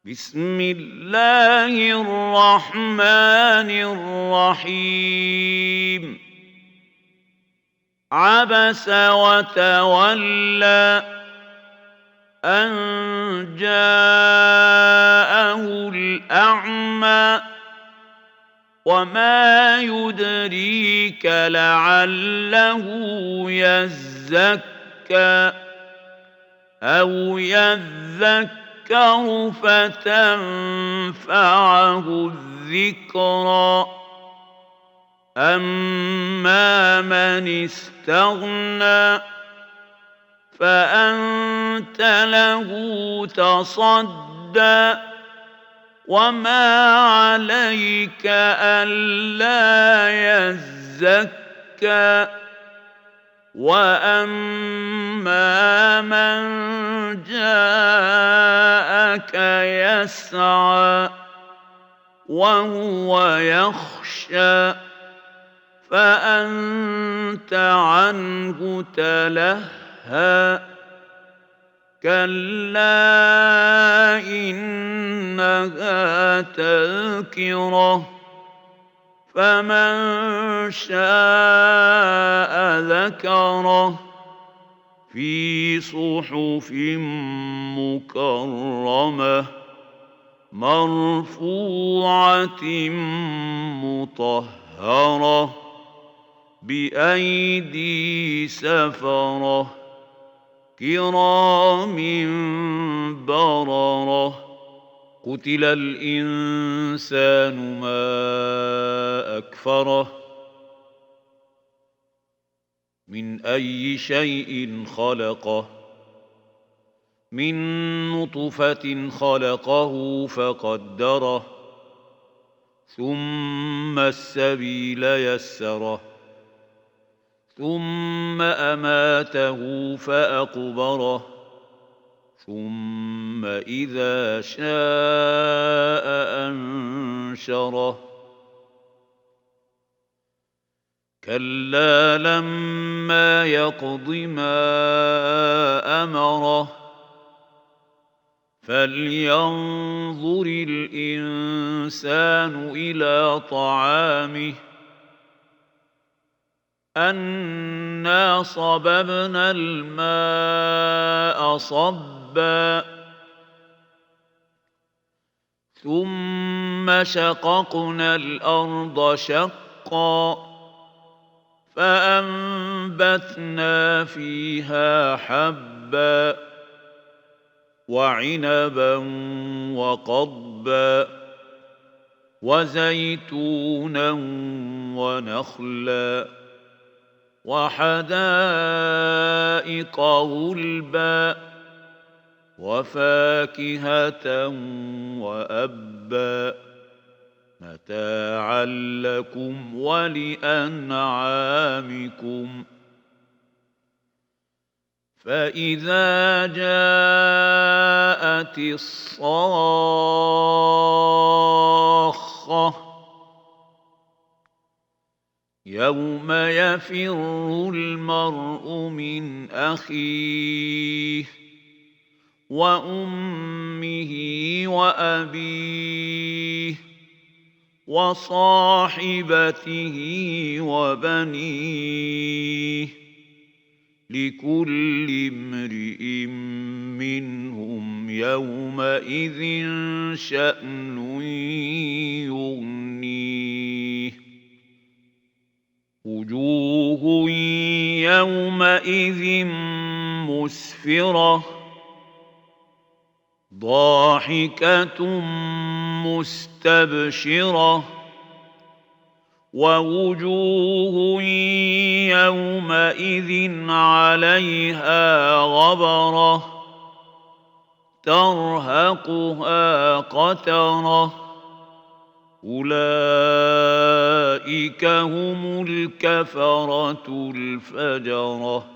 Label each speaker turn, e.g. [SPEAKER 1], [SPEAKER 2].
[SPEAKER 1] بسم الله الرحمن الرحيم عبس وتولى أن جاءه الأعمى وما يدريك لعله يزكى أو يذكر فتنفعه الذكرى أما من استغنى فأنت له تصدى وما عليك ألا يزكى وأما من جاءك يسعى وهو يخشى فأنت عنه تلهى كلا إنها تذكرة فمن شاء ذكره في صحف مكرمة مرفوعة مطهرة بأيدي سفرة كرام بررة قتل الإنسان ما أكفره من أي شيء خلقه من نطفة خلقه فقدره ثم السبيل يسره ثم أماته فأقبره ثم إذا شاء أنشره كلا لما يقض ما أمره فلينظر الإنسان إلى طعامه أنا صببنا الماء صبا ثم شققنا الأرض شقا فأنبتنا فيها حبا وعنبا وقضبا وزيتونا ونخلا وحدائق غلبا وفاكهة وأبا متاعا لكم ولأنعامكم فإذا جاءت الصاخة يوم يفر المرء من أخيه وأمه وأبيه وصاحبته وبنيه لكل امرئ منهم يومئذ شأن يغنيه وجوه يومئذ مسفرة ضاحكة مستبشرة ووجوه يومئذ عليها غبرة ترهقها قترة أولئك هم الكفرة الفجرة